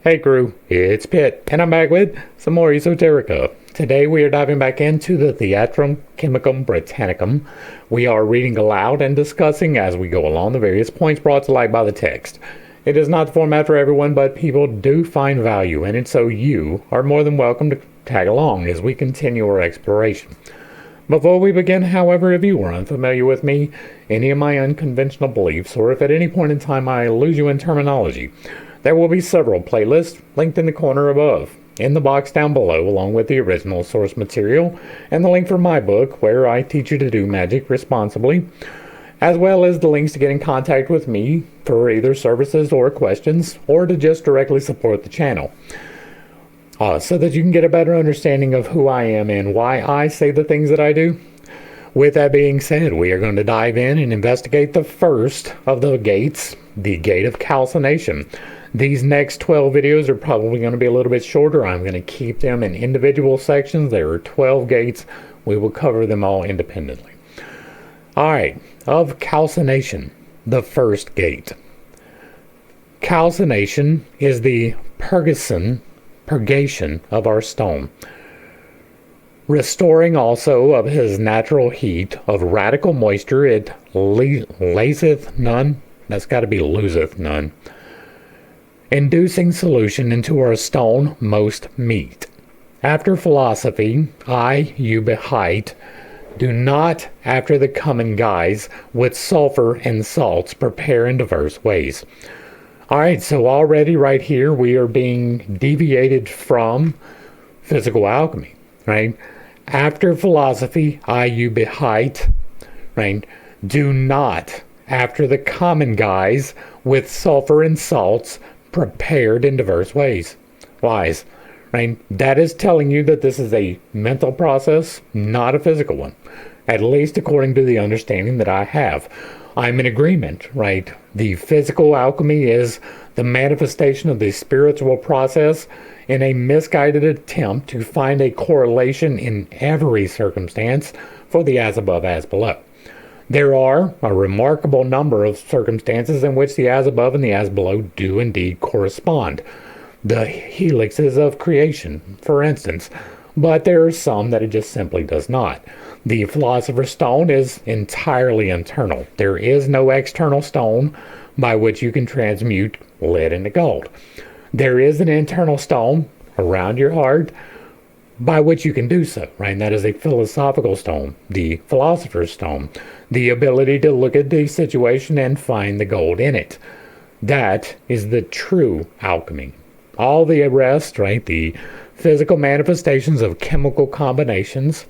Hey crew, it's Pitt, and I'm back with some more Esoterica. Today we are diving back into the Theatrum Chemicum Britannicum. We are reading aloud and discussing as we go along the various points brought to light by the text. It is not the format for everyone, but people do find value in it, so you are more than welcome to tag along as we continue our exploration. Before we begin, however, if you are unfamiliar with me, any of my unconventional beliefs, or if at any point in time I lose you in terminology, there will be several playlists linked in the corner above, in the box down below, along with the original source material, and the link for my book, where I teach you to do magic responsibly, as well as the links to get in contact with me for either services or questions, or to just directly support the channel. So that you can get a better understanding of who I am and why I say the things that I do. With that being said, we are going to dive in and investigate the first of the gates, the gate of calcination. These next 12 videos are probably going to be a little bit shorter. I'm going to keep them in individual sections. There are 12 gates. We will cover them all independently. Alright, of calcination, the first gate. Calcination is the purgation of our stone. Restoring also of his natural heat of radical moisture, it laseth none. That's got to be loseth none. Inducing solution into our stone most meet. After philosophy, you behite, do not after the common guise, with sulfur and salts prepare in diverse ways. Alright, so already right here we are being deviated from physical alchemy, right? After philosophy, you behite, right? Do not after the common guise, with sulfur and salts prepared in diverse ways. Wise, right? That is telling you that this is a mental process, not a physical one. At least according to the understanding that I have. I'm in agreement, right? The physical alchemy is the manifestation of the spiritual process in a misguided attempt to find a correlation in every circumstance for the as above, as below. There are a remarkable number of circumstances in which the as above and the as below do indeed correspond. The helixes of creation, for instance, but there are some that it just simply does not. The Philosopher's Stone is entirely internal. There is no external stone by which you can transmute lead into gold. There is an internal stone around your heart by which you can do so, right? And that is a philosophical stone, the Philosopher's Stone, the ability to look at the situation and find the gold in it. That is the true alchemy. All the rest, right, the physical manifestations of chemical combinations,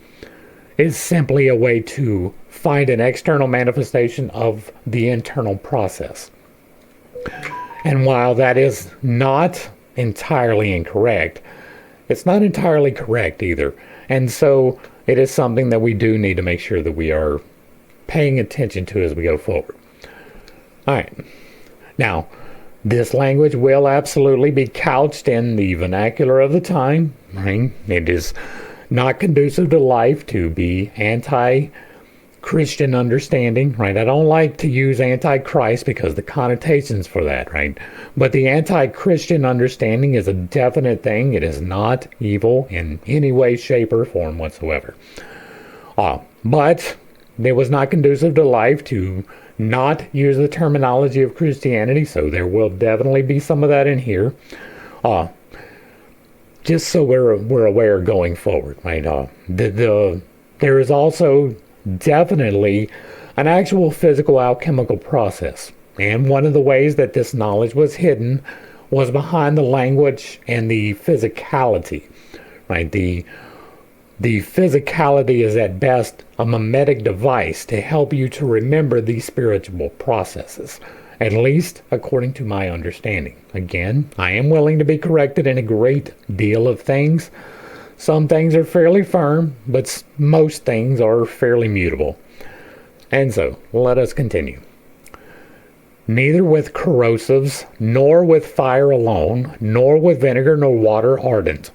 is simply a way to find an external manifestation of the internal process. And while that is not entirely incorrect, it's not entirely correct either. And so it is something that we do need to make sure that we are paying attention to as we go forward. Alright. Now, this language will absolutely be couched in the vernacular of the time, right? It is not conducive to life to be anti-Christian understanding, right? I don't like to use anti-Christ because the connotations for that, right? But the anti-Christian understanding is a definite thing. It is not evil in any way, shape, or form whatsoever. But it was not conducive to life to not use the terminology of Christianity, so there will definitely be some of that in here. Just so we're aware going forward, right? There is also definitely an actual physical alchemical process. And one of the ways that this knowledge was hidden was behind the language and the physicality, right? The physicality is at best a mimetic device to help you to remember these spiritual processes, at least according to my understanding. Again, I am willing to be corrected in a great deal of things. Some things are fairly firm, but most things are fairly mutable. And so, let us continue. Neither with corrosives, nor with fire alone, nor with vinegar nor water ardent,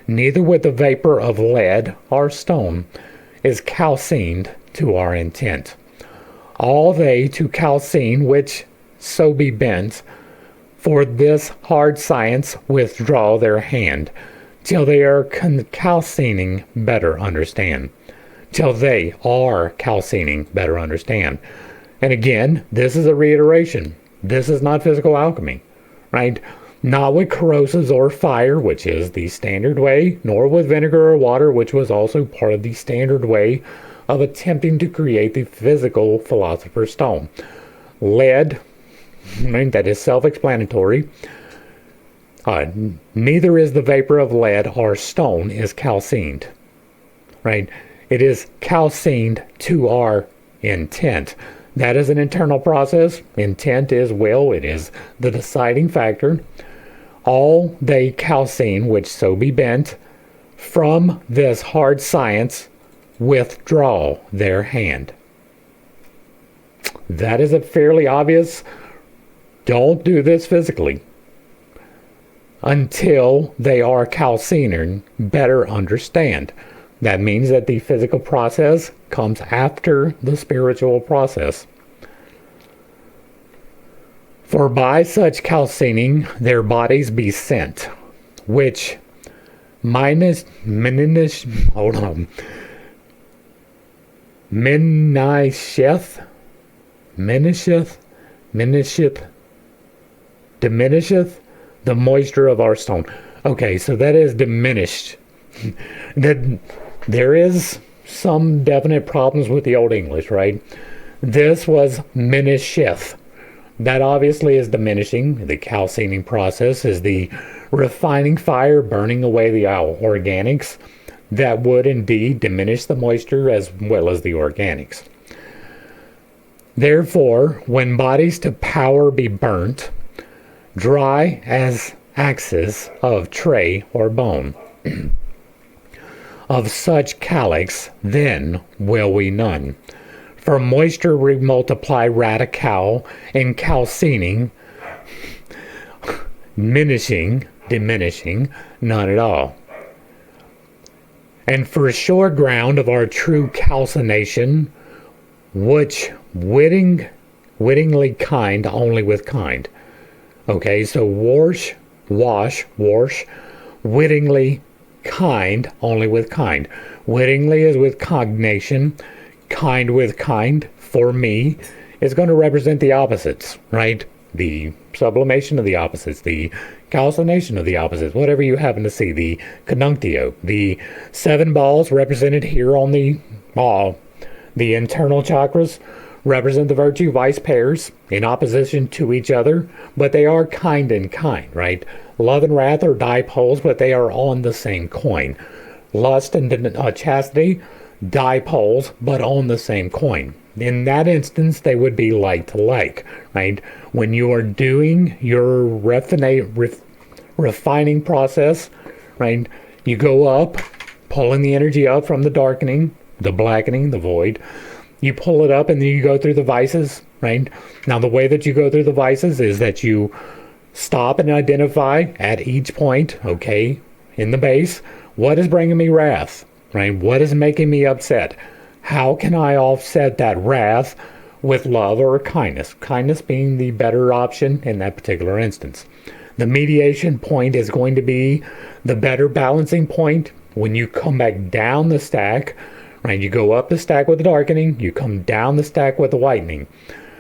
neither with the vapor of lead or stone, is calcined to our intent. All they to calcine which so be bent, for this hard science withdraw their hand, till they are calcining better understand. Till they are calcining better understand. And again, this is a reiteration. This is not physical alchemy, right? Not with corrosives or fire, which is the standard way, nor with vinegar or water, which was also part of the standard way of attempting to create the physical philosopher's stone. Lead, right, that is self-explanatory. Neither is the vapor of lead or stone is calcined, right? It is calcined to our intent. That is an internal process. Intent is will. It is the deciding factor. All they calcine, which so be bent, from this hard science withdraw their hand. That is a fairly obvious. Don't do this physically until they are calcining better understand. That means that the physical process comes after the spiritual process. For by such calcining their bodies be sent, which minisheth, diminisheth the moisture of our stone. Okay, so that is diminished. That there is some definite problems with the Old English, right? This was minisheth. That obviously is diminishing. The calcining process is the refining fire, burning away the organics. That would indeed diminish the moisture as well as the organics. Therefore, when bodies to power be burnt, dry as axes of tray or bone, of such calyx, then will we none. For moisture multiply radical and calcining, diminishing, none at all. And for sure ground of our true calcination, which wittingly kind only with kind. Okay, so wash, wittingly kind only with kind. Wittingly is with cognation. Kind with kind, for me, is going to represent the opposites, right? The sublimation of the opposites, the calcination of the opposites, whatever you happen to see, the conjunctio, the 7 balls represented here on the internal chakras represent the virtue vice pairs in opposition to each other, but they are kind and kind, right? Love and wrath are dipoles, but they are on the same coin. Lust and chastity, dipoles, but on the same coin. In that instance, they would be like to like, right? When you are doing your refining process, right, you go up, pulling the energy up from the darkening, the blackening, the void. You pull it up and then you go through the vices, right? Now, the way that you go through the vices is that you stop and identify at each point, okay, in the base, what is bringing me wrath? Right? What is making me upset? How can I offset that wrath with love or kindness? Kindness being the better option in that particular instance. The mediation point is going to be the better balancing point when you come back down the stack, right? You go up the stack with the darkening, you come down the stack with the whitening.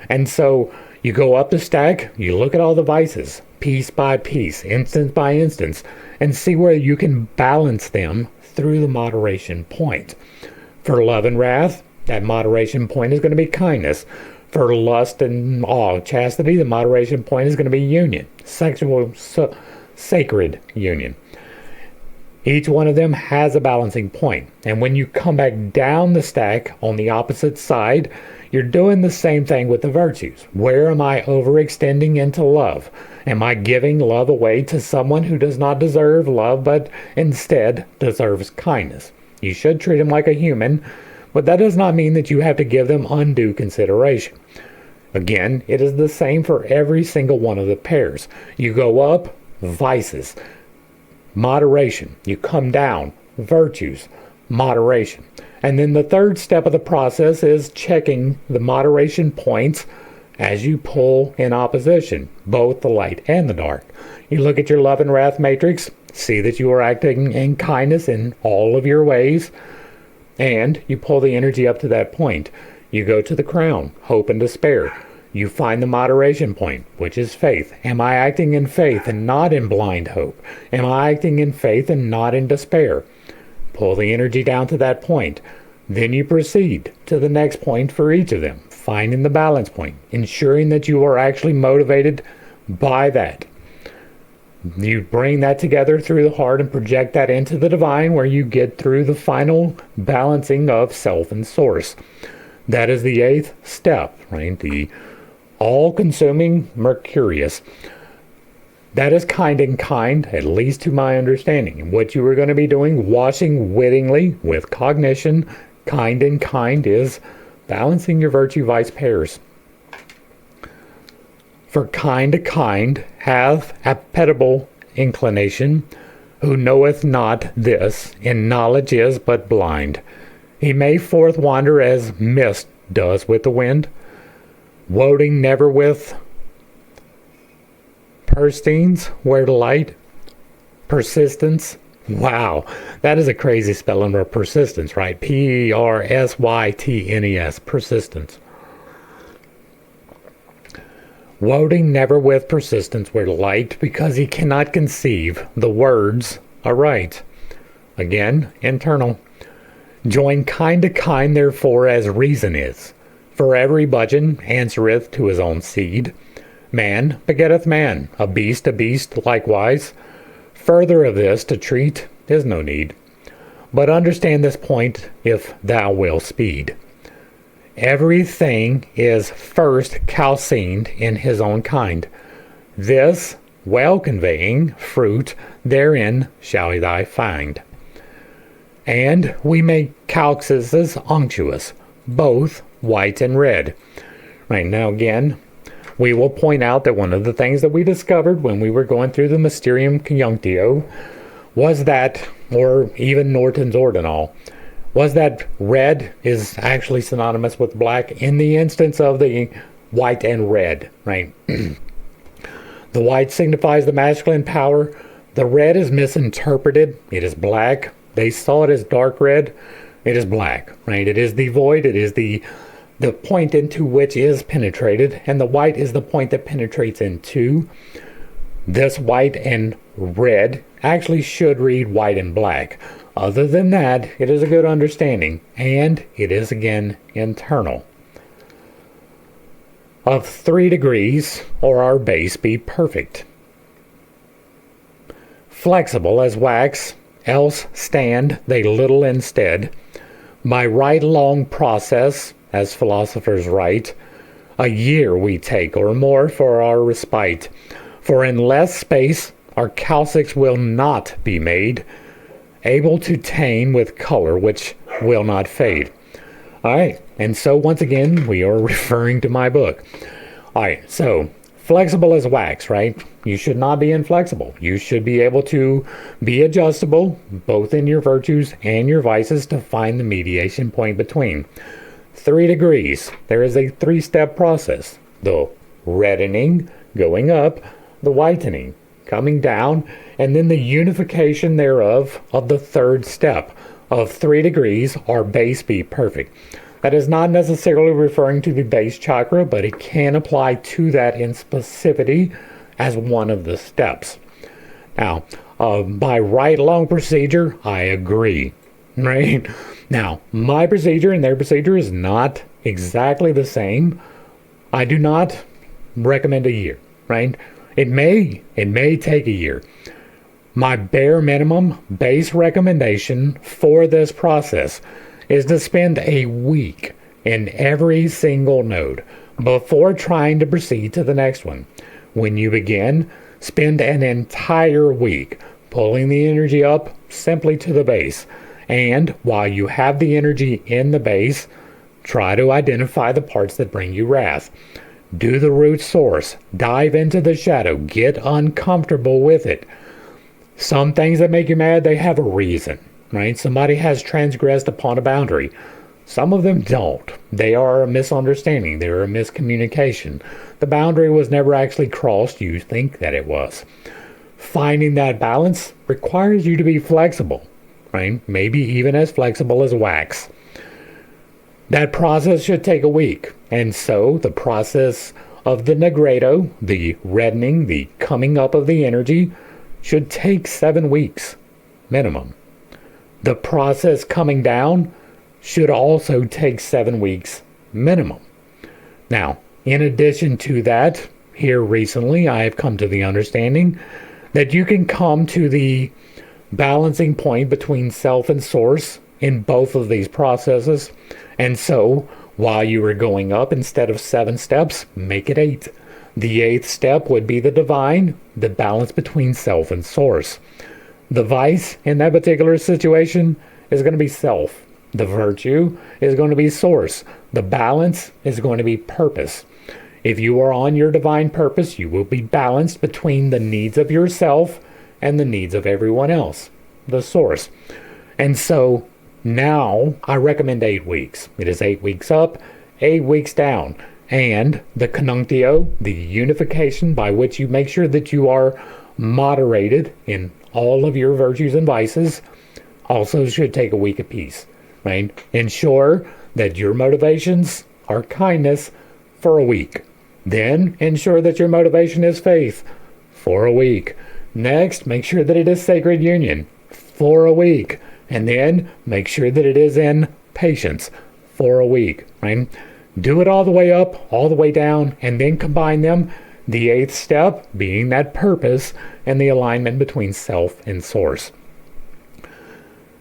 And so you go up the stack, you look at all the vices, piece by piece, instance by instance, and see where you can balance them through the moderation point. For love and wrath, that moderation point is going to be kindness. For lust and chastity, the moderation point is going to be union, sexual, sacred union. Each one of them has a balancing point. And when you come back down the stack on the opposite side, you're doing the same thing with the virtues. Where am I overextending into love? Am I giving love away to someone who does not deserve love, but instead deserves kindness? You should treat them like a human, but that does not mean that you have to give them undue consideration. Again, it is the same for every single one of the pairs. You go up, vices, moderation. You come down, virtues, moderation. And then the third step of the process is checking the moderation points as you pull in opposition, both the light and the dark. You look at your love and wrath matrix, see that you are acting in kindness in all of your ways, and you pull the energy up to that point. You go to the crown, hope and despair. You find the moderation point, which is faith. Am I acting in faith and not in blind hope? Am I acting in faith and not in despair? Pull the energy down to that point. Then you proceed to the next point for each of them, finding the balance point, ensuring that you are actually motivated by that. You bring that together through the heart and project that into the divine, where you get through the final balancing of self and source. That is the 8th step, right? The all-consuming Mercurius. That is kind and kind, at least to my understanding. What you are going to be doing, washing wittingly with cognition, kind and kind, is balancing your virtue-vice pairs. For kind to kind hath appetible inclination, who knoweth not this, in knowledge is but blind. He may forth wander as mist does with the wind, woting never with persistence where the light, persistence. Wow, that is a crazy spelling of persistence, right? Persytnes, persistence. Woting never with persistence where the light, because he cannot conceive the words aright. Again, internal. Join kind to kind, therefore, as reason is. For every budgeon answereth to his own seed. Man begetteth man, a beast likewise. Further of this to treat is no need. But understand this point, if thou wilt speed. Everything is first calcined in his own kind. This, well conveying fruit, therein shall thou find. And we make calxes unctuous, both white and red. Right now, again, we will point out that one of the things that we discovered when we were going through the Mysterium Conjunctio was that, or even Norton's Ordinal, was that red is actually synonymous with black in the instance of the white and red, right? The white signifies the masculine power. The red is misinterpreted. It is black. They saw it as dark red. It is black, right? It is the void. It is the point into which is penetrated, and the white is the point that penetrates into. This white and red actually should read white and black. Other than that, it is a good understanding, and it is again internal. Of 3 degrees, or our base be perfect. Flexible as wax, else stand they little instead. By right long process, as philosophers write, a year we take or more for our respite. For in less space our calcics will not be made, able to tain with color which will not fade. Alright, and so once again, we are referring to my book. Alright, so flexible as wax, right? You should not be inflexible. You should be able to be adjustable, both in your virtues and your vices, to find the mediation point between. 3 degrees. There is a 3-step process. The reddening, going up, the whitening, coming down, and then the unification thereof of the 3rd step. Of 3 degrees, our base be perfect. That is not necessarily referring to the base chakra, but it can apply to that in specificity as one of the steps. Now, by right long procedure, I agree, right? Now, my procedure and their procedure is not exactly the same. I do not recommend a year, right? It may take a year. My bare minimum base recommendation for this process is to spend a week in every single node before trying to proceed to the next one. When you begin, spend an entire week pulling the energy up simply to the base. And while you have the energy in the base, try to identify the parts that bring you wrath. Do the root source. Dive into the shadow. Get uncomfortable with it. Some things that make you mad, they have a reason, right? Somebody has transgressed upon a boundary. Some of them don't. They are a misunderstanding. They're a miscommunication. The boundary was never actually crossed. You think that it was. Finding that balance requires you to be flexible, right? Maybe even as flexible as wax. That process should take a week. And so the process of the negredo, the reddening, the coming up of the energy, should take 7 weeks minimum. The process coming down should also take 7 weeks minimum. Now, in addition to that, here recently I have come to the understanding that you can come to the balancing point between self and source in both of these processes. And so, while you are going up, instead of 7 steps, make it 8. The 8th step would be the divine, the balance between self and source. The vice in that particular situation is going to be self. The virtue is going to be source. The balance is going to be purpose. If you are on your divine purpose, you will be balanced between the needs of yourself and the needs of everyone else, the source. And so now I recommend 8 weeks. It is 8 weeks up, 8 weeks down. And the conjunctio, the unification by which you make sure that you are moderated in all of your virtues and vices, also should take a week apiece. Right? Ensure that your motivations are kindness for a week. Then ensure that your motivation is faith for a week. Next, make sure that it is sacred union for a week. And then make sure that it is in patience for a week. Right? Do it all the way up, all the way down, and then combine them. The 8th step being that purpose and the alignment between self and source.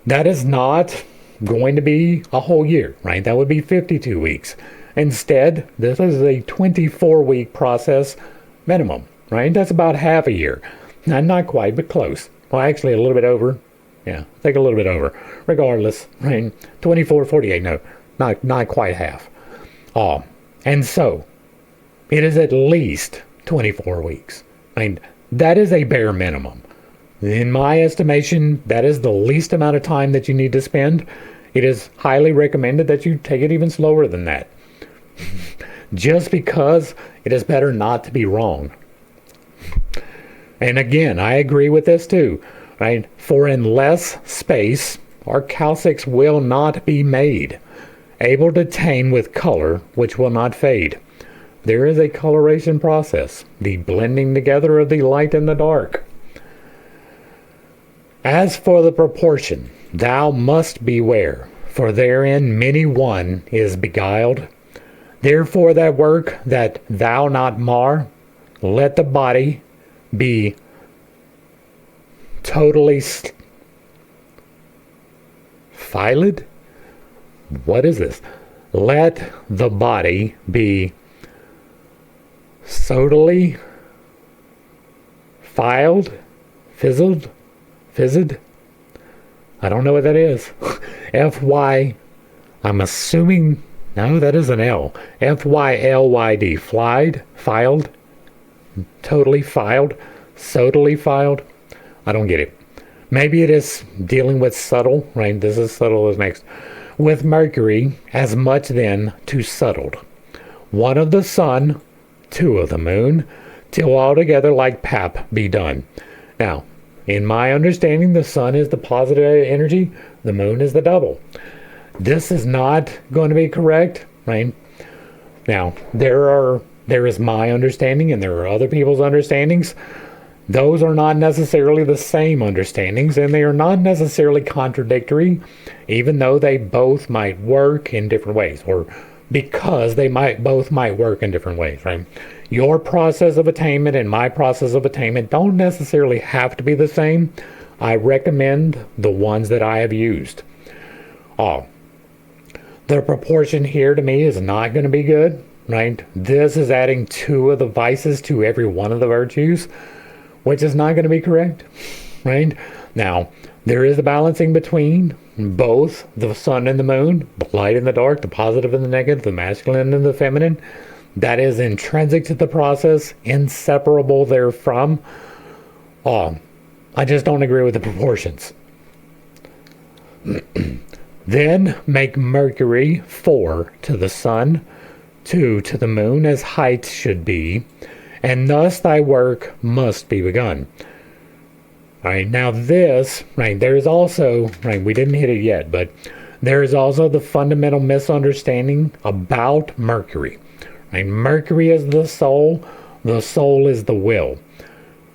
That is not going to be a whole year, right? That would be 52 weeks. Instead, this is a 24-week process minimum, right? That's about half a year. Not quite, but close. Well, actually a little bit over. Yeah, I think a little bit over. Regardless, right? 24, 48, no, not quite half. And so, it is at least 24 weeks. I mean, that is a bare minimum. In my estimation, that is the least amount of time that you need to spend. It is highly recommended that you take it even slower than that. Just because it is better not to be wrong. And again, I agree with this too. Right? For in less space, our calcics will not be made, able to attain with color, which will not fade. There is a coloration process, the blending together of the light and the dark. As for the proportion, thou must beware, for therein many one is beguiled. Therefore that work that thou not mar, let the body be totally filed? What is this? Let the body be totally filed, fizzled. I don't know what that is. F-Y, I'm assuming, no, that is an L. F-Y-L-Y-D, filed, totally filed, I don't get it. Maybe it is dealing with subtle, right? This is subtle as next. With Mercury, as much then to settled. 1 of the sun, 2 of the moon, till altogether like pap be done. Now, in my understanding, the sun is the positive energy, the moon is the double. This is not going to be correct, right? Now, there is my understanding and there are other people's understandings. Those are not necessarily the same understandings, and they are not necessarily contradictory, even though they both might work in different ways, or because they both might work in different ways, right? Your process of attainment and my process of attainment don't necessarily have to be the same. I recommend the ones that I have used. The proportion here to me is not going to be good, right? This is adding 2 of the vices to every one of the virtues, which is not going to be correct, right? Now, there is a balancing between both the sun and the moon, the light and the dark, the positive and the negative, the masculine and the feminine. That is intrinsic to the process, inseparable therefrom. I just don't agree with the proportions. Then make Mercury 4 to the sun, 2 to the moon, as height should be, and thus thy work must be begun. All right, now this, right, there is also, right, we didn't hit it yet, but there is also the fundamental misunderstanding about Mercury. Right? Mercury is the soul is the will.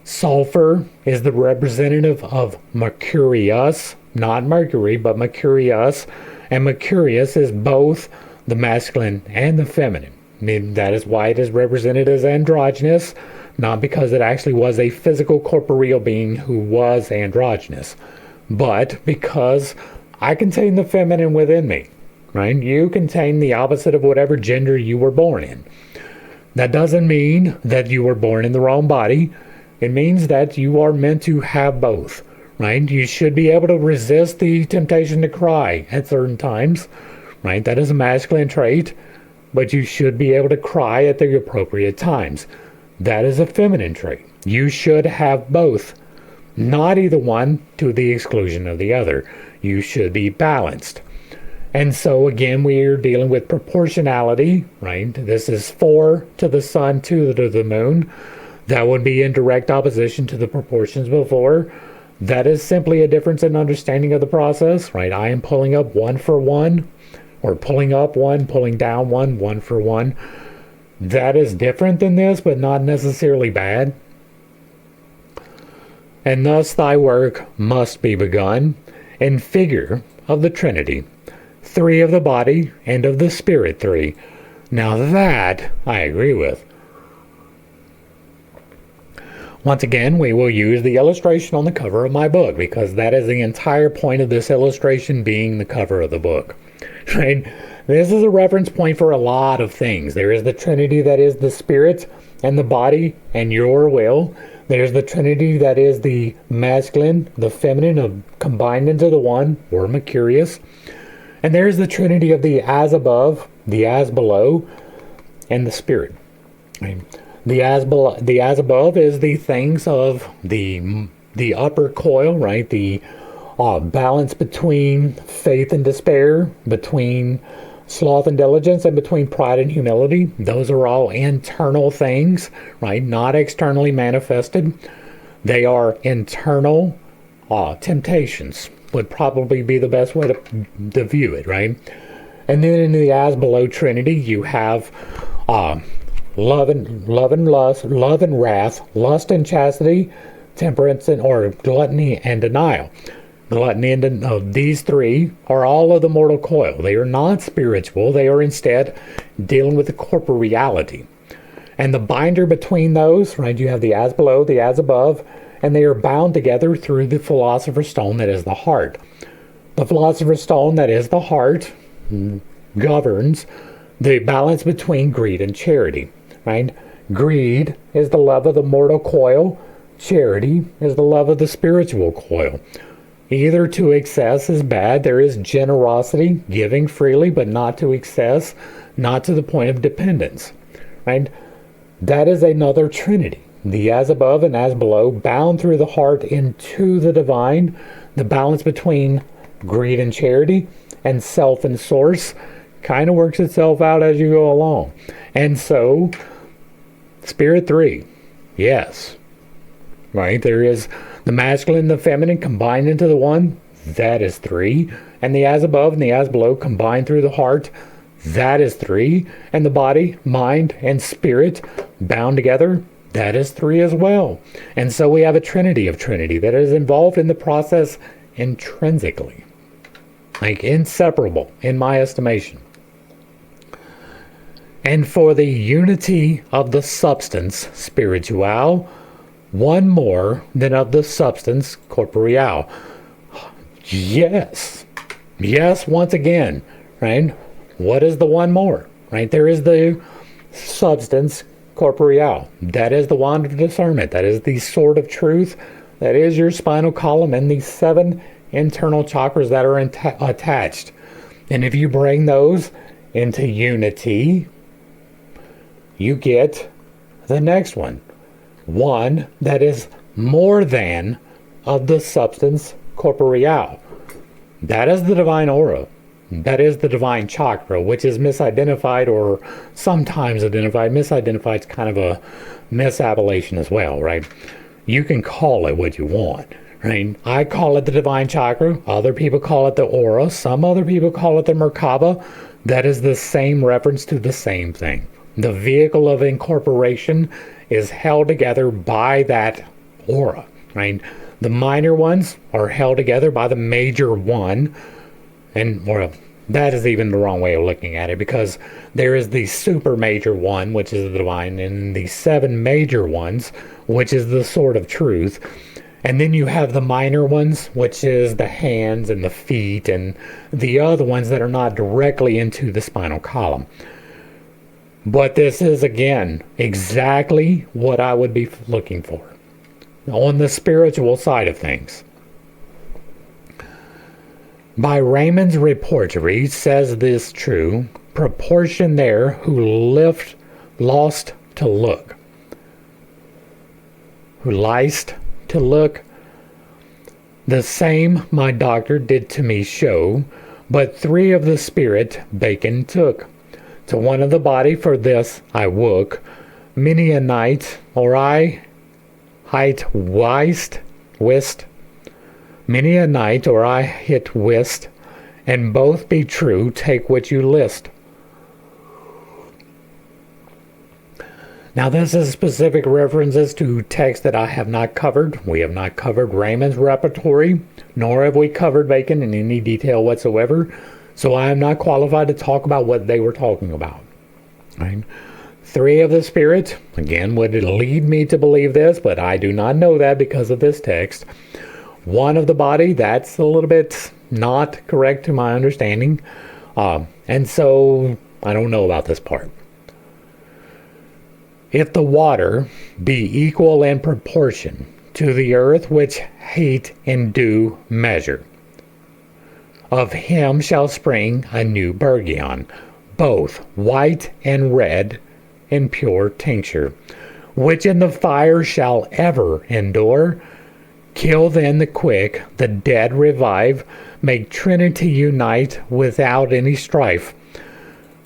Sulfur is the representative of Mercurius, not Mercury, but Mercurius, and Mercurius is both the masculine and the feminine. And that is why it is represented as androgynous, not because it actually was a physical corporeal being who was androgynous, but because I contain the feminine within me, right? You contain the opposite of whatever gender you were born in. That doesn't mean that you were born in the wrong body. It means that you are meant to have both, right? You should be able to resist the temptation to cry at certain times, right? That is a masculine trait, but you should be able to cry at the appropriate times. That is a feminine trait. You should have both, not either one to the exclusion of the other. You should be balanced. And so again, we are dealing with proportionality, right? This is 4 to the sun, 2 to the moon. That would be in direct opposition to the proportions before. That is simply a difference in understanding of the process, right? I am pulling up 1 for 1, or pulling up 1, pulling down 1, 1 for 1. That is different than this, but not necessarily bad. And thus thy work must be begun in figure of the Trinity, 3 of the body, and of the spirit 3. Now that I agree with. Once again, we will use the illustration on the cover of my book, because that is the entire point of this illustration being the cover of the book. Right? This is a reference point for a lot of things. There is the Trinity that is the spirit and the body and your will. There's the Trinity that is the masculine, the feminine combined into the one, or Mercurius. And there's the Trinity of the as above, the as below, and the spirit. Right? The as above is the things of the upper coil, right? The balance between faith and despair, between sloth and diligence, and between pride and humility. Those are all internal things, right? Not externally manifested. They are internal temptations, would probably be the best way to view it, right? And then in the as below Trinity, you have love and lust, love and wrath, lust and chastity, temperance or gluttony and denial. Gluttony and these 3 are all of the mortal coil. They are not spiritual. They are instead dealing with the corporeality. And the binder between those, right, you have the as below, the as above, and they are bound together through the philosopher's stone that is the heart. The philosopher's stone that is the heart governs the balance between greed and charity, right? Greed is the love of the mortal coil. Charity is the love of the spiritual coil. Either to excess is bad. There is generosity, giving freely, but not to excess, not to the point of dependence, right? That is another Trinity. The as above and as below, bound through the heart into the divine. The balance between greed and charity and self and source kind of works itself out as you go along. And so, spirit 3, yes, right? There is the masculine and the feminine combined into the one, that is 3. And the as above and the as below combined through the heart, that is 3. And the body, mind, and spirit bound together, that is 3 as well. And so we have a Trinity of Trinity that is involved in the process intrinsically, like inseparable in my estimation. And for the unity of the substance, spiritual, 1 more than of the substance, corporeal. Yes. Yes, once again, right? What is the 1 more, right? There is the substance, corporeal. That is the wand of discernment. That is the sword of truth. That is your spinal column and the 7 internal chakras that are attached. And if you bring those into unity, you get the next one. 1 that is more than of the substance corporeal. That is the divine aura. That is the divine chakra, which is misidentified or sometimes identified. Misidentified is kind of a misappellation as well, right? You can call it what you want, right? I call it the divine chakra. Other people call it the aura. Some other people call it the Merkaba. That is the same reference to the same thing. The vehicle of incorporation is held together by that aura, right? The minor ones are held together by the major one. And well, that is even the wrong way of looking at it, because there is the super major one, which is the divine, and the 7 major ones, which is the sword of truth. And then you have the minor ones, which is the hands and the feet and the other ones that are not directly into the spinal column. But this is, again, exactly what I would be looking for on the spiritual side of things. By Raymond's reportory says this true, proportion there who lost to look. Who liced to look. The same my doctor did to me show, but 3 of the spirit Bacon took. To one of the body for this I woke, many a night, or I hight whist. Many a night, or I hit whist, and both be true, take what you list. Now this is specific references to texts that I have not covered. We have not covered Raymond's repertory, nor have we covered Bacon in any detail whatsoever, so I am not qualified to talk about what they were talking about. Right? 3 of the spirit, again, would lead me to believe this, but I do not know that because of this text. 1 of the body, that's a little bit not correct to my understanding. And so I don't know about this part. If the water be equal in proportion to the earth which heat and dew measure, of him shall spring a new Bergion, both white and red in pure tincture, which in the fire shall ever endure. Kill then the quick, the dead revive, make Trinity unite without any strife.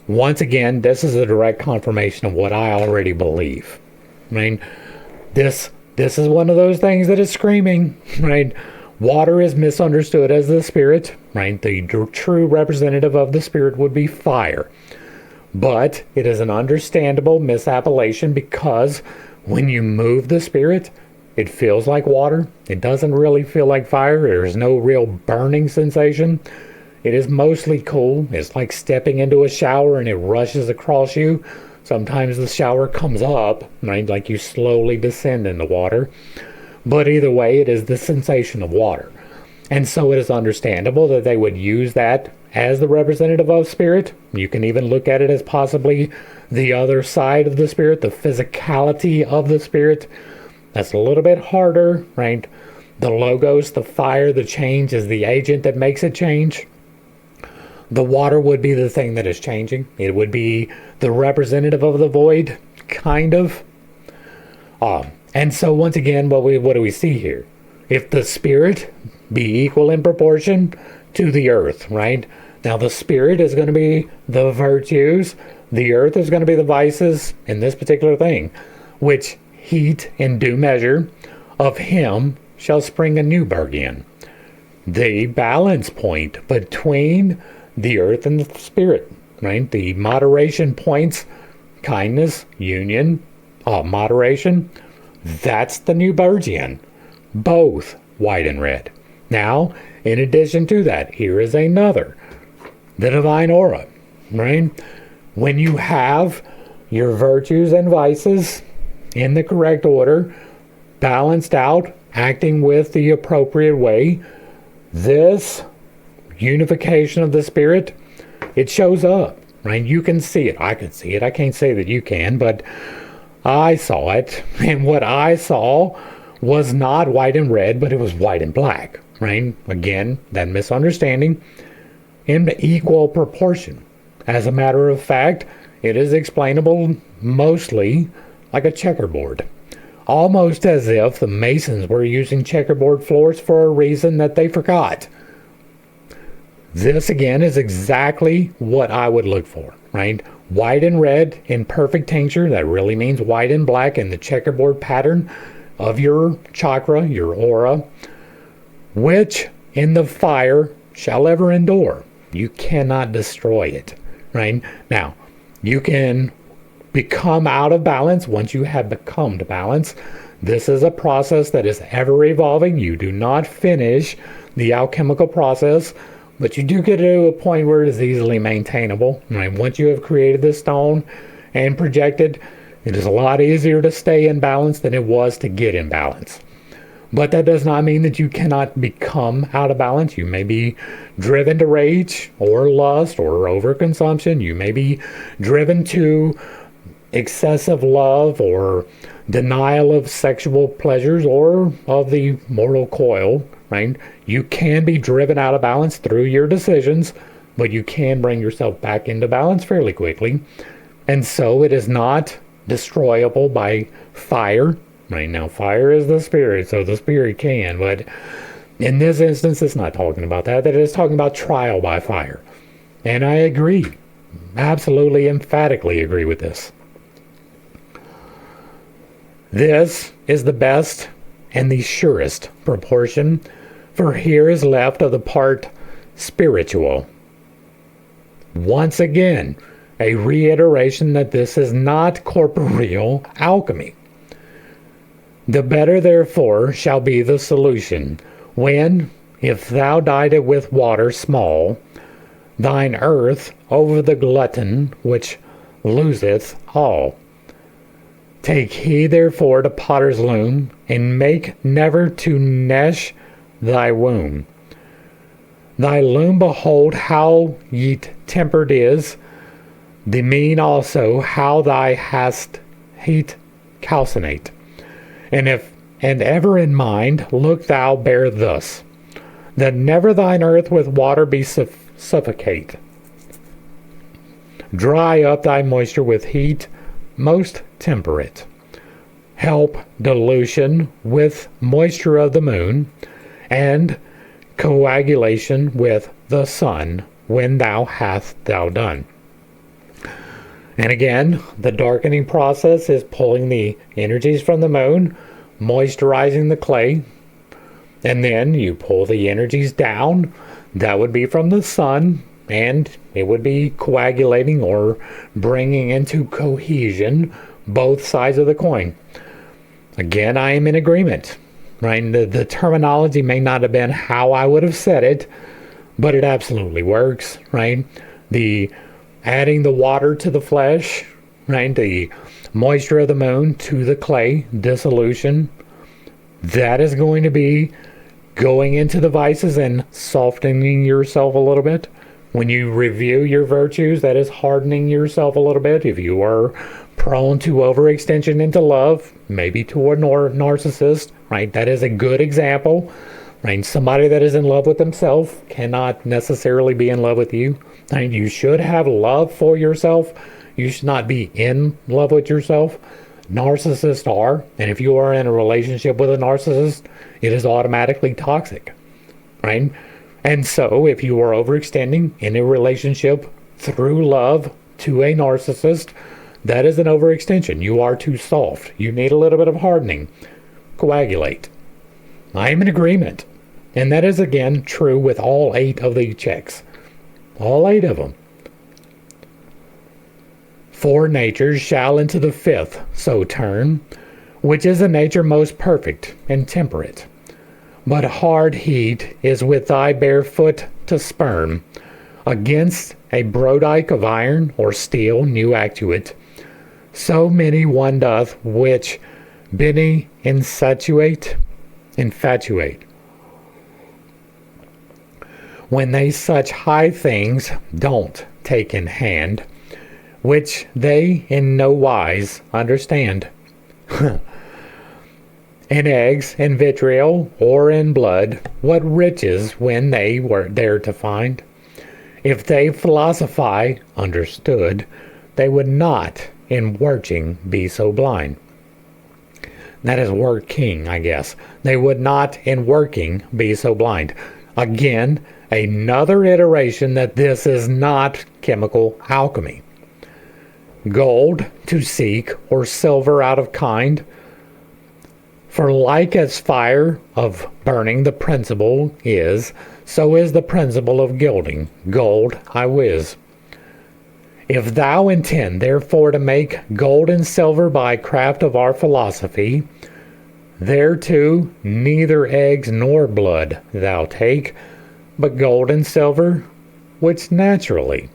Once again, this is a direct confirmation of what I already believe. I mean, this is one of those things that is screaming, right? Water is misunderstood as the spirit, right? The true representative of the spirit would be fire. But it is an understandable misappellation because when you move the spirit, it feels like water. It doesn't really feel like fire. There's no real burning sensation. It is mostly cool. It's like stepping into a shower and it rushes across you. Sometimes the shower comes up, right? Like you slowly descend in the water. But either way, it is the sensation of water. And so it is understandable that they would use that as the representative of spirit. You can even look at it as possibly the other side of the spirit, the physicality of the spirit. That's a little bit harder, right? The logos, the fire, the change is the agent that makes it change. The water would be the thing that is changing. It would be the representative of the void, kind of. And so once again, what do we see here? If the spirit be equal in proportion to the earth, right? Now the spirit is going to be the virtues. The earth is going to be the vices in this particular thing, which heat in due measure of him shall spring a new Bergion. The balance point between the earth and the spirit, right? The moderation points, kindness, union, moderation, that's the new Bergion, both white and red. Now, in addition to that, here is another, the divine aura, right? When you have your virtues and vices in the correct order, balanced out, acting with the appropriate way, this unification of the spirit, it shows up, right? You can see it. I can see it. I can't say that you can, but I saw it. And what I saw was not white and red, but it was white and black, right? Again, that misunderstanding in equal proportion. As a matter of fact, it is explainable mostly like a checkerboard. Almost as if the Masons were using checkerboard floors for a reason that they forgot. This again is exactly what I would look for, right? White and red in perfect tincture. That really means white and black in the checkerboard pattern of your chakra, your aura, which in the fire shall ever endure. You cannot destroy it, right? Now, you can become out of balance once you have become to balance. This is a process that is ever evolving. You do not finish the alchemical process, but you do get to a point where it is easily maintainable. Right? Once you have created this stone and projected, it is a lot easier to stay in balance than it was to get in balance. But that does not mean that you cannot become out of balance. You may be driven to rage or lust or overconsumption. You may be driven to excessive love or denial of sexual pleasures or of the mortal coil, right? You can be driven out of balance through your decisions, but you can bring yourself back into balance fairly quickly. And so it is not destroyable by fire. Right now, fire is the spirit, so the spirit can, but in this instance, it's not talking about that. It is talking about trial by fire. And I agree, absolutely emphatically agree with this. This is the best and the surest proportion, for here is left of the part spiritual. Once again, a reiteration that this is not corporeal alchemy. The better, therefore, shall be the solution, when, if thou diet with water small, thine earth over the glutton which loseth all. Take heed, therefore, to potter's loom, and make never to nesh thy womb. Thy loom behold how yet tempered is, the mean also how thou hast heat calcinate. And ever in mind look thou bear thus, that never thine earth with water be suffocate. Dry up thy moisture with heat most temperate. Help dilution with moisture of the moon, and coagulation with the sun when thou hast thou done. And again, the darkening process is pulling the energies from the moon, moisturizing the clay, and then you pull the energies down. That would be from the sun, and it would be coagulating or bringing into cohesion both sides of the coin. Again, I am in agreement. Right? The terminology may not have been how I would have said it, but it absolutely works. Right? The adding the water to the flesh, right? The moisture of the moon to the clay, dissolution, that is going to be going into the vices and softening yourself a little bit. When you review your virtues, that is hardening yourself a little bit. If you are prone to overextension into love, maybe to a narcissist, right? That is a good example, right? Somebody that is in love with themselves cannot necessarily be in love with you. Right? You should have love for yourself. You should not be in love with yourself. Narcissists are, and if you are in a relationship with a narcissist, it is automatically toxic, right? And so if you are overextending in a relationship through love to a narcissist, that is an overextension. You are too soft. You need a little bit of hardening. Coagulate. I am in agreement. And that is again true with all 8 of the checks. All 8 of them. 4 natures shall into the 5th so turn, which is a nature most perfect and temperate. But hard heat is with thy bare foot to spurn, against a brodyke of iron or steel new actuate. So many one doth, which biddy infatuate, when they such high things don't take in hand, which they in no wise understand. In eggs, in vitriol, or in blood, what riches when they were there to find? If they philosophy understood, they would not in working be so blind. That is working, I guess. They would not in working be so blind. Again, another iteration that this is not chemical alchemy. Gold to seek, or silver out of kind. For like as fire of burning the principle is, so is the principle of gilding. Gold I whiz. If thou intend therefore to make gold and silver by craft of our philosophy, thereto neither eggs nor blood thou take, but gold and silver, which naturally,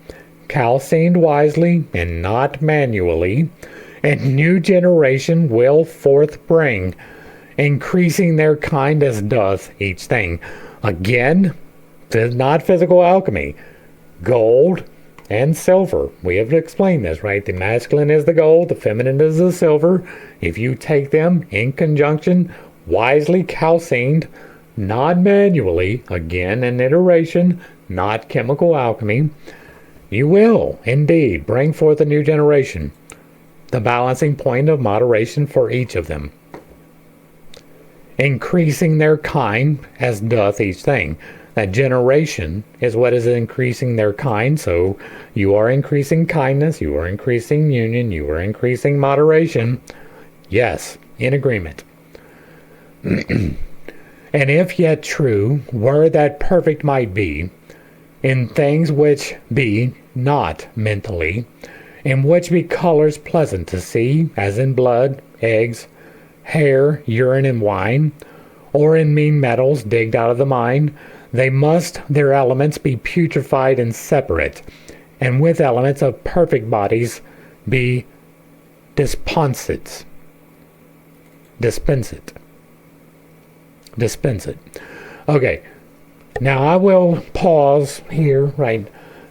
calcined wisely and not manually, and new generation will forth bring, increasing their kind as doth each thing. Again, this is not physical alchemy. Gold and silver. We have explained this, right? The masculine is the gold, the feminine is the silver. If you take them in conjunction, wisely calcined, not manually, again an iteration, not chemical alchemy, you will indeed bring forth a new generation, the balancing point of moderation for each of them, increasing their kind as doth each thing. That generation is what is increasing their kind. So you are increasing kindness, you are increasing union, you are increasing moderation. Yes, in agreement. And if yet true were that perfect might be in things which be not mentally, in which be colors pleasant to see, as in blood, eggs, hair, urine, and wine, or in mean metals digged out of the mine, they must their elements be putrefied and separate, and with elements of perfect bodies be dispensate. Okay, now I will pause here, right?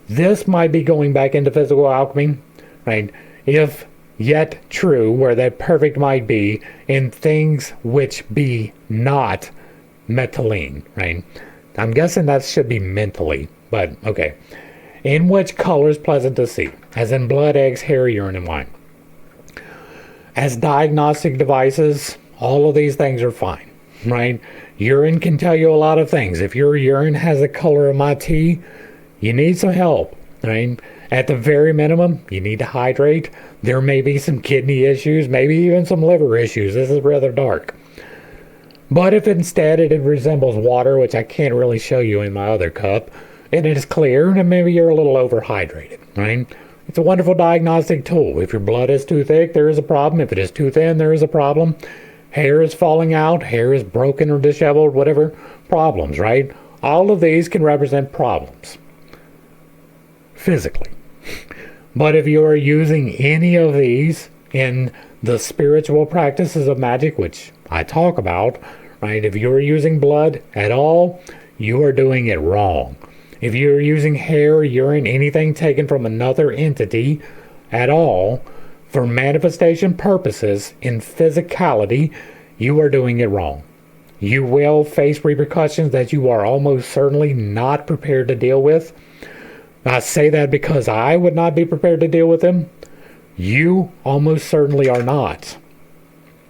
This might be going back into physical alchemy, right? If yet true where that perfect might be in things which be not metalline, right? I'm guessing that should be mentally, but okay. In which colors pleasant to see, as in blood, eggs, hair, urine, and wine. As diagnostic devices, all of these things are fine, right? Urine can tell you a lot of things. If your urine has the color of my tea, you need some help, right? At the very minimum, you need to hydrate. There may be some kidney issues, maybe even some liver issues. This is rather dark. But if instead it resembles water, which I can't really show you in my other cup, and it is clear, then maybe you're a little overhydrated, right? It's a wonderful diagnostic tool. If your blood is too thick, there is a problem. If it is too thin, there is a problem. Hair is falling out, hair is broken or disheveled, whatever, problems, right? All of these can represent problems physically. But if you are using any of these in the spiritual practices of magic, which I talk about, right? If you're using blood at all, you are doing it wrong. If you're using hair, urine, anything taken from another entity at all for manifestation purposes in physicality, you are doing it wrong. You will face repercussions that you are almost certainly not prepared to deal with. I say that because I would not be prepared to deal with them. You almost certainly are not.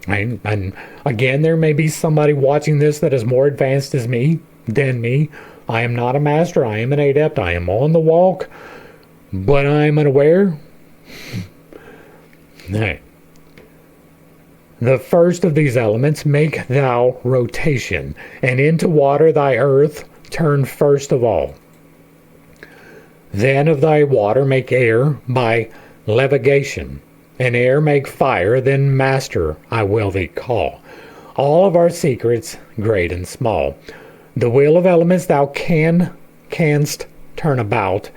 And again, there may be somebody watching this that is more advanced than me. I am not a master. I am an adept. I am on the walk, but I am unaware. Right. The first of these elements make thou rotation, and into water thy earth turn first of all. Then of thy water make air by levigation, and air make fire, then master I will thee call. All of our secrets, great and small. The wheel of elements thou canst turn about,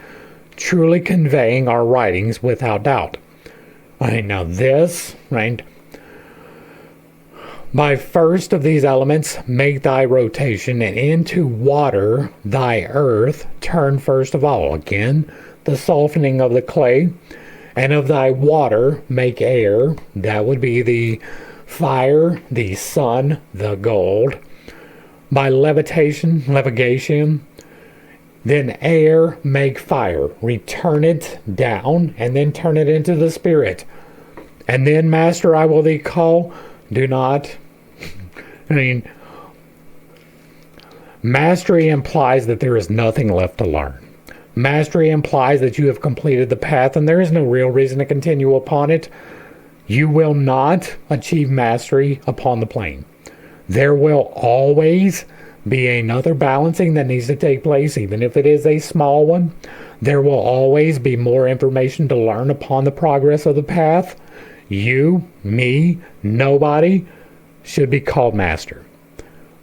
truly conveying our writings without doubt. Alright, now this, right? By first of these elements make thy rotation, and into water thy earth turn first of all. Again, the softening of the clay. And of thy water make air. That would be the fire, the sun, the gold. By levigation, then air make fire. Return it down, and then turn it into the spirit. And then, master, I will thee Mastery implies that there is nothing left to learn. Mastery implies that you have completed the path and there is no real reason to continue upon it. You will not achieve mastery upon the plane. There will always be another balancing that needs to take place, even if it is a small one. There will always be more information to learn upon the progress of the path. You, me, nobody should be called master.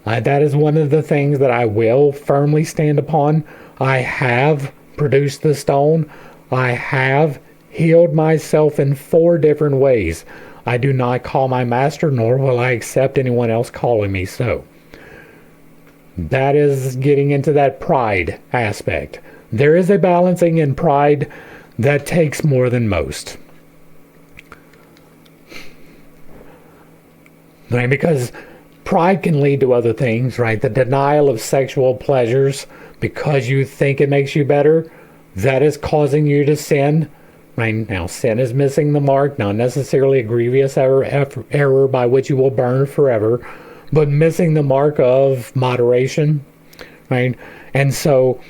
That is one of the things that I will firmly stand upon. I have produced the stone. I have healed myself in 4 different ways. I do not call my master, nor will I accept anyone else calling me so. That is getting into that pride aspect. There is a balancing in pride that takes more than most. Right? Because pride can lead to other things, right? The denial of sexual pleasures because you think it makes you better, that is causing you to sin. Right now, sin is missing the mark, not necessarily a grievous error by which you will burn forever, but missing the mark of moderation, right? And so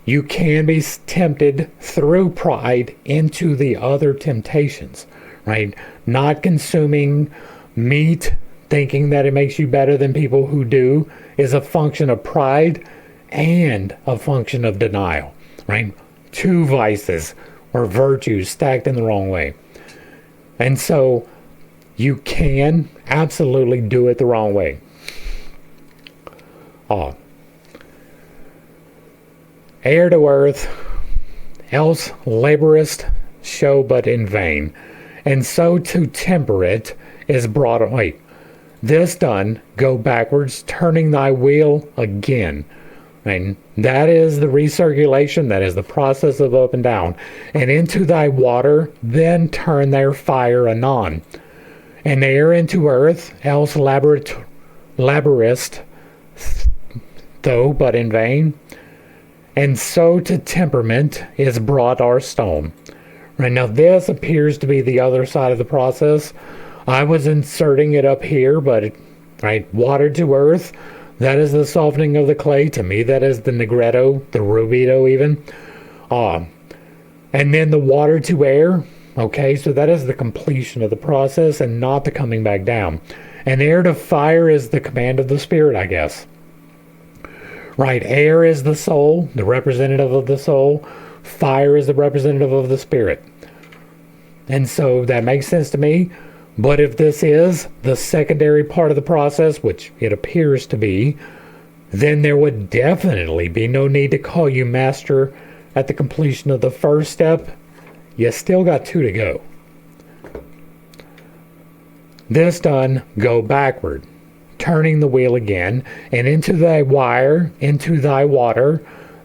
you can be tempted through pride into the other temptations, right? Not consuming meat, thinking that it makes you better than people who do, is a function of pride and a function of denial, right? 2 vices or virtues stacked in the wrong way. And so you can absolutely do it the wrong way. Heir to earth, else laborest show but in vain. And so to temper it is brought away. This done, go backwards, turning thy wheel again. And that is the recirculation, that is the process of up and down. And into thy water, then turn their fire anon. And heir into earth, else laborest, though but in vain. And so to temperament is brought our stone. Right now, this appears to be the other side of the process. I was inserting it up here, but right, water to earth, that is the softening of the clay. To me, that is the negretto, the rubido even. And then the water to air, okay, so that is the completion of the process and not the coming back down. And air to fire is the command of the spirit, I guess. Right, air is the soul, the representative of the soul. Fire is the representative of the spirit. And so that makes sense to me. But if this is the secondary part of the process, which it appears to be, then there would definitely be no need to call you master at the completion of the first step. You still got 2 to go. This done, go backward, turning the wheel again, and into thy water,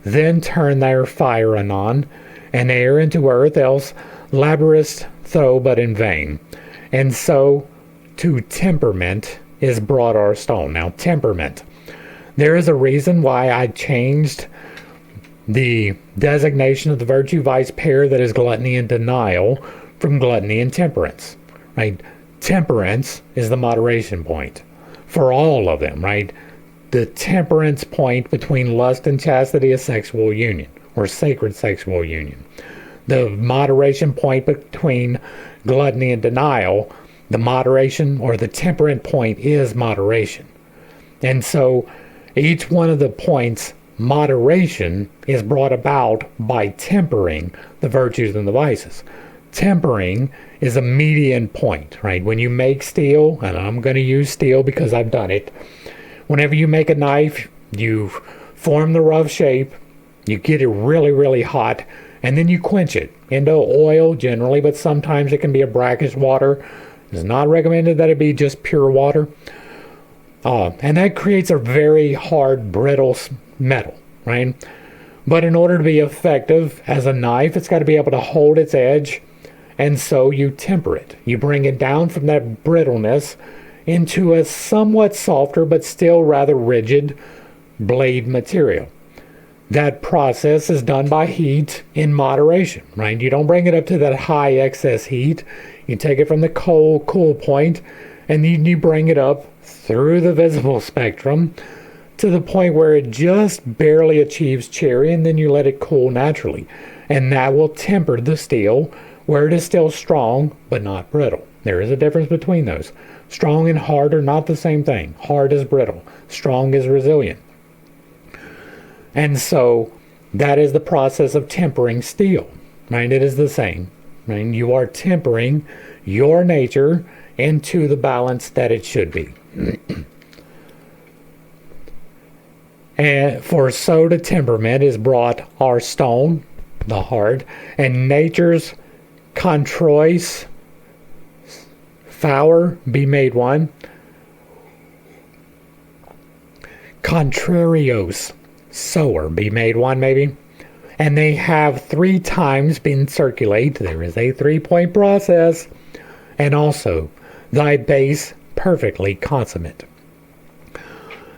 then turn thy fire anon, and air into earth, else laborest throw but in vain. And so to temperament is brought our stone. Now, temperament. There is a reason why I changed the designation of the virtue vice pair that is gluttony and denial from gluttony and temperance. Right? Temperance is the moderation point for all of them, right? The temperance point between lust and chastity is sexual union or sacred sexual union. The moderation point between gluttony and denial, the moderation or the temperate point is moderation. And so each one of the points, moderation, is brought about by tempering the virtues and the vices. Tempering is a median point, right? When you make steel, and I'm going to use steel because I've done it. Whenever you make a knife, you form the rough shape, you get it really, really hot, and then you quench it into oil generally, but sometimes it can be a brackish water. It's not recommended that it be just pure water. And that creates a very hard, brittle metal, right? But in order to be effective as a knife, it's got to be able to hold its edge. And so you temper it. You bring it down from that brittleness into a somewhat softer, but still rather rigid blade material. That process is done by heat in moderation, right? You don't bring it up to that high excess heat. You take it from the cool point, and then you bring it up through the visible spectrum to the point where it just barely achieves cherry, and then you let it cool naturally. And that will temper the steel where it is still strong but not brittle. There is a difference between those. Strong and hard are not the same thing. Hard is brittle. Strong is resilient. And so that is the process of tempering steel. Right? It is the same. Right? You are tempering your nature into the balance that it should be. And for so to temperament is brought our stone, the hard, and nature's controis, four, be made one. Contrarios, sower, be made one maybe. And they have 3 times been circulate. There is a 3-point process. And also, thy base perfectly consummate.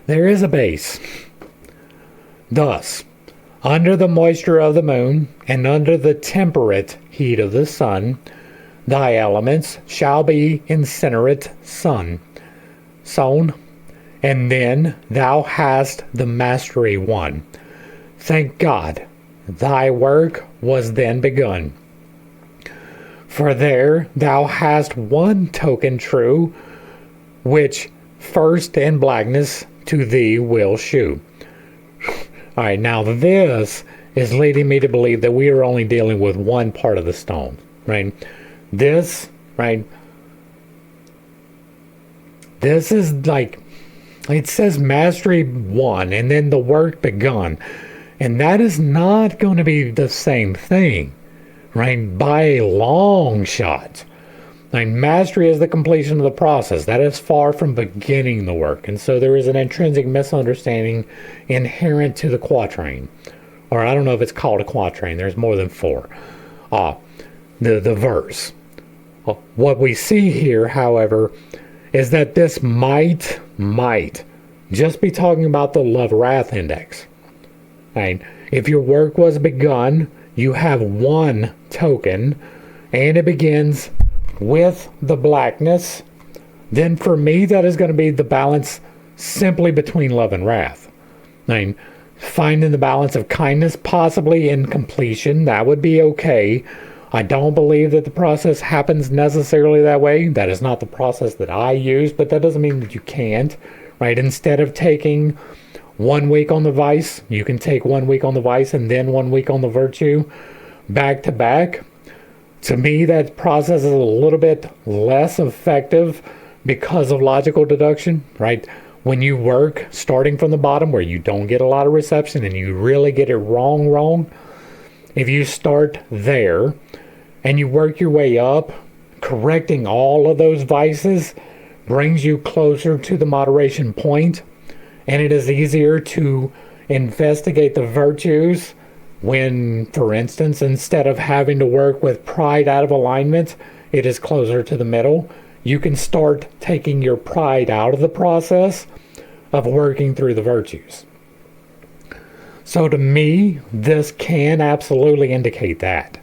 There is a base. Thus, under the moisture of the moon, and under the temperate heat of the sun, thy elements shall be incinerate sown, and then thou hast the mastery won. Thank God, thy work was then begun. For there thou hast one token true, which first in blackness to thee will shew. Alright, now this is leading me to believe that we are only dealing with one part of the stone, right? This, right? This is like, it says mastery won and then the work begun. And that is not going to be the same thing, right? By a long shot. And mastery is the completion of the process. That is far from beginning the work. And so there is an intrinsic misunderstanding inherent to the quatrain. Or I don't know if it's called a quatrain. There's more than 4. The verse. What we see here, however, is that this might just be talking about the love-wrath index. Right? If your work was begun, you have one token, and it begins with the blackness, then for me that is going to be the balance simply between love and wrath. I mean, finding the balance of kindness possibly in completion, that would be okay. I don't believe that the process happens necessarily that way. That is not the process that I use, but that doesn't mean that you can't, right? Instead of taking 1 week on the vice, you can take 1 week on the vice and then 1 week on the virtue back to back. To me, that process is a little bit less effective because of logical deduction, right? When you work starting from the bottom where you don't get a lot of reception and you really get it wrong, if you start there and you work your way up, correcting all of those vices brings you closer to the moderation point, and it is easier to investigate the virtues when, for instance, instead of having to work with pride out of alignment, it is closer to the middle. You can start taking your pride out of the process of working through the virtues. So to me, this can absolutely indicate that.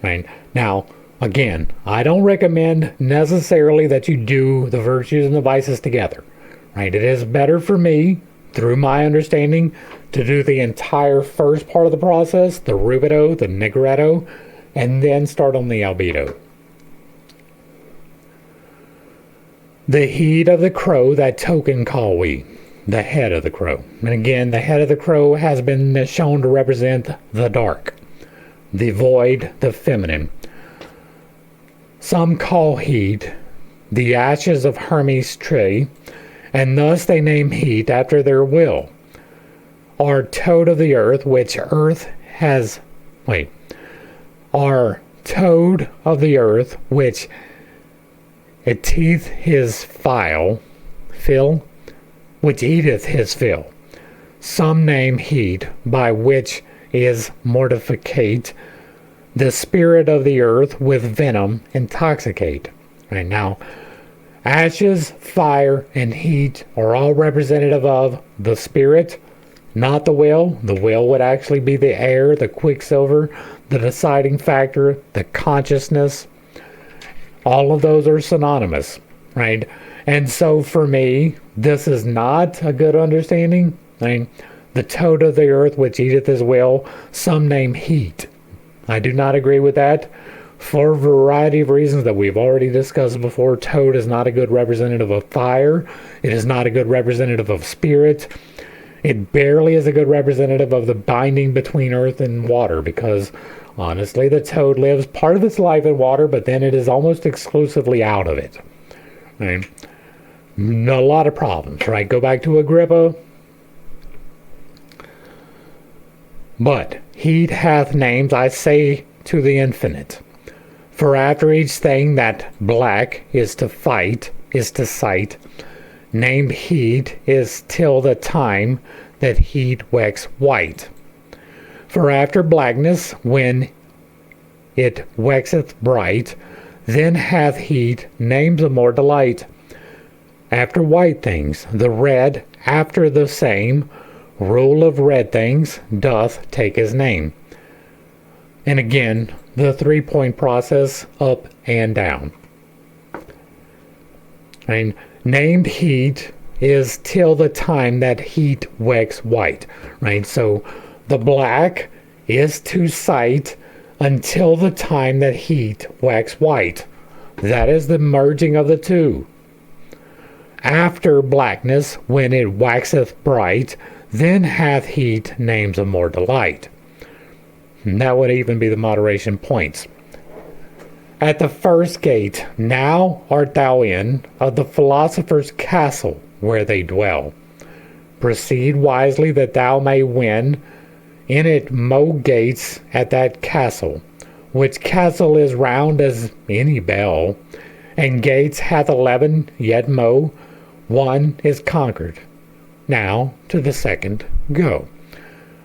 Right? Now, again, I don't recommend necessarily that you do the virtues and the vices together. Right? It is better for me, through my understanding, to do the entire first part of the process, the rubido, the negretto, and then start on the albedo. The heed of the crow, that token call we, the head of the crow. And again, the head of the crow has been shown to represent the dark, the void, the feminine. Some call heat the ashes of Hermes' tree, and thus they name heat after their will. Our toad of the earth, which earth has, our toad of the earth, which eateth his fill, which eateth his fill. Some name heat, by which is mortificate, the spirit of the earth with venom intoxicate. Right now, ashes, fire, and heat are all representative of the spirit, not the will. The will would actually be the air, the quicksilver, the deciding factor, the consciousness. All of those are synonymous, right? And so for me, this is not a good understanding. I mean, the toad of the earth which eateth his will, some name heat. I do not agree with that. For a variety of reasons that we've already discussed before, toad is not a good representative of fire. It is not a good representative of spirit. It barely is a good representative of the binding between earth and water, because honestly, the toad lives part of its life in water, but then it is almost exclusively out of it. Right? A lot of problems, right? Go back to Agrippa. But heat hath names, I say, to the infinite. For after each thing that black is to fight, is to sight, named heat is till the time that heat wax white. For after blackness, when it waxeth bright, then hath heat names of more delight. After white things, the red, after the same, rule of red things, doth take his name. And again, the 3-point process, up and down. And named heat is till the time that heat wax white, right? So the black is to sight until the time that heat wax white. That is the merging of the two. After blackness, when it waxeth bright, then hath heat names of more delight. And that would even be the moderation points. At the first gate, now art thou in of the philosopher's castle where they dwell. Proceed wisely that thou may win in it mo gates at that castle, which castle is round as any bell, and gates hath 11, yet mo 1 is conquered. Now to the second go.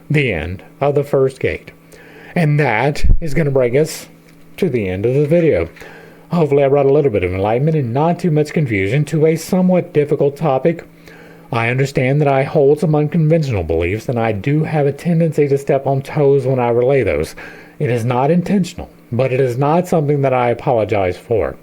The end of the first gate. And that is going to bring us to the end of the video. Hopefully I brought a little bit of enlightenment and not too much confusion to a somewhat difficult topic. I understand that I hold some unconventional beliefs, and I do have a tendency to step on toes when I relay those. It is not intentional, but it is not something that I apologize for.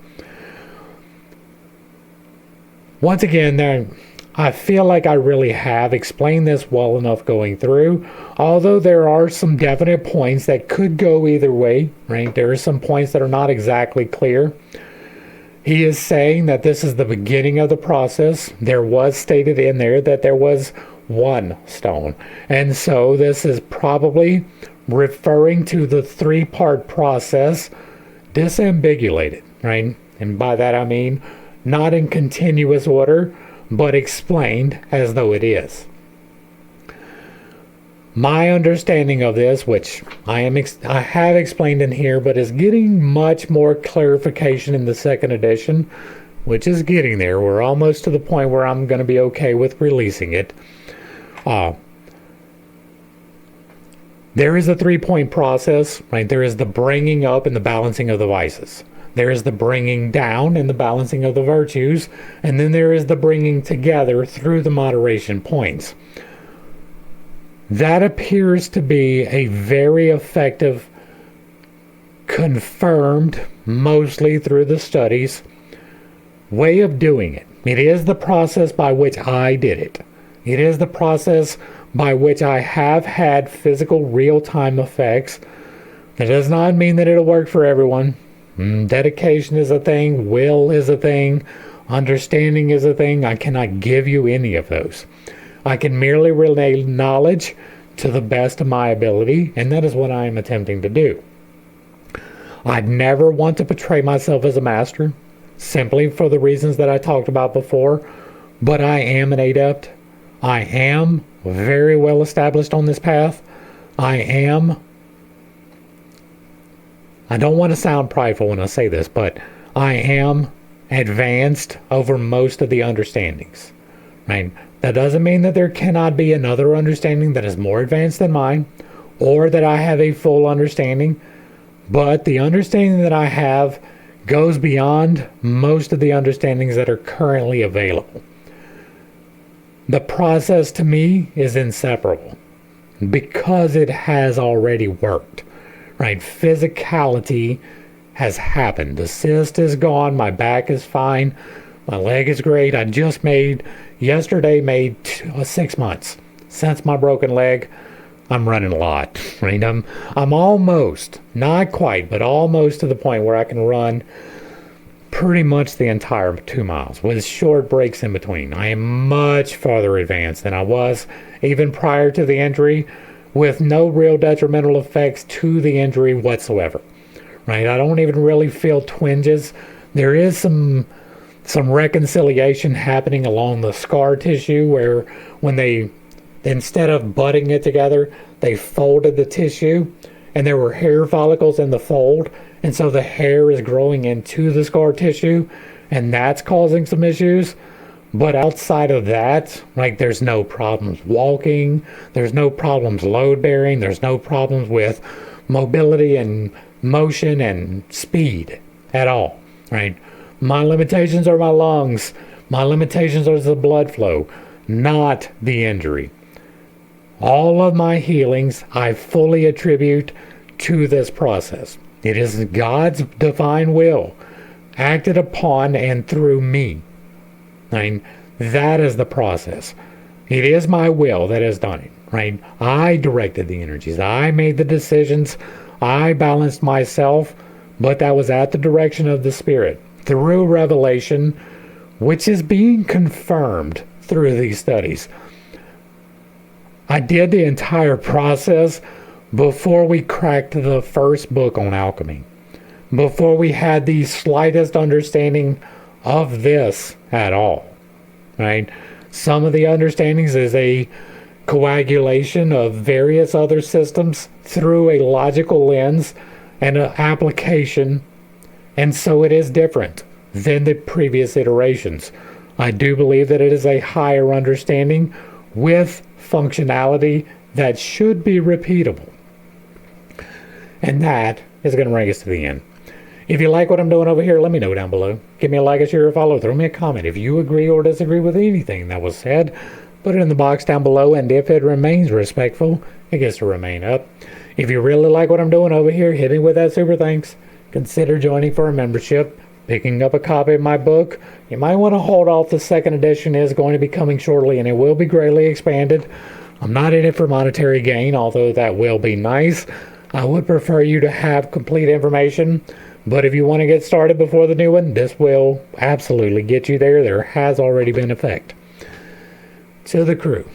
Once again, I feel like I really have explained this well enough going through, although there are some definite points that could go either way, right? There are some points that are not exactly clear. He is saying that this is the beginning of the process. There was stated in there that there was one stone. And so this is probably referring to the 3-part process disambiguated, right? And by that I mean not in continuous order, but explained as though it is. My understanding of this, which I have explained in here, but is getting much more clarification in the second edition, which is getting there. We're almost to the point where I'm going to be okay with releasing it. There is a 3-point process, right? There is the bringing up and the balancing of the vices. There is the bringing down and the balancing of the virtues, and then there is the bringing together through the moderation points. That appears to be a very effective, confirmed, mostly through the studies, way of doing it. It is the process by which I did it. It is the process by which I have had physical real-time effects. That does not mean that it'll work for everyone. Dedication is a thing, will is a thing, understanding is a thing. I cannot give you any of those. I can merely relay knowledge to the best of my ability, and that is what I am attempting to do. I'd never want to portray myself as a master, simply for the reasons that I talked about before, but I am an adept. I am very well established on this path. I don't want to sound prideful when I say this, but I am advanced over most of the understandings. Right? That doesn't mean that there cannot be another understanding that is more advanced than mine, or that I have a full understanding, but the understanding that I have goes beyond most of the understandings that are currently available. The process to me is inseparable because it has already worked. Right? Physicality has happened. The cyst is gone. My back is fine. My leg is great. Yesterday made 6 months since my broken leg. I'm running a lot. Right? I'm almost, not quite, but almost to the point where I can run pretty much the entire 2 miles with short breaks in between. I am much farther advanced than I was even prior to the injury, with no real detrimental effects to the injury whatsoever. Right? I don't even really feel twinges. There is some reconciliation happening along the scar tissue, where when they, instead of butting it together, they folded the tissue, and there were hair follicles in the fold, and so the hair is growing into the scar tissue, and that's causing some issues. But outside of that, like, there's no problems walking, there's no problems load bearing, there's no problems with mobility and motion and speed at all, right? My limitations are my lungs. My limitations are the blood flow, not the injury. All of my healings I fully attribute to this process. It is God's divine will acted upon and through me. Right? That is the process. It is my will that has done it. Right? I directed the energies. I made the decisions. I balanced myself, but that was at the direction of the Spirit through revelation, which is being confirmed through these studies. I did the entire process before we cracked the first book on alchemy, before we had the slightest understanding of this at all, right? Some of the understandings is a coagulation of various other systems through a logical lens and an application, and so it is different than the previous iterations. I do believe that it is a higher understanding with functionality that should be repeatable. And that is going to bring us to the end. If you like what I'm doing over here, let me know down below. Give me a like, a share, or follow. Throw me a comment. If you agree or disagree with anything that was said, put it in the box down below, and if it remains respectful, it gets to remain up. If you really like what I'm doing over here, hit me with that super thanks. Consider joining for a membership, picking up a copy of my book. You might want to hold off. The second edition is going to be coming shortly, and it will be greatly expanded. I'm not in it for monetary gain, although that will be nice. I would prefer you to have complete information, but if you want to get started before the new one, this will absolutely get you there. There has already been effect. To the crew,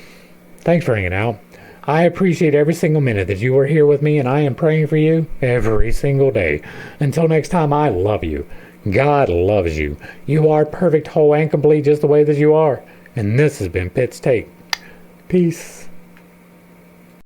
thanks for hanging out. I appreciate every single minute that you are here with me, and I am praying for you every single day. Until next time, I love you. God loves you. You are perfect, whole, and complete just the way that you are. And this has been pittstake. Peace.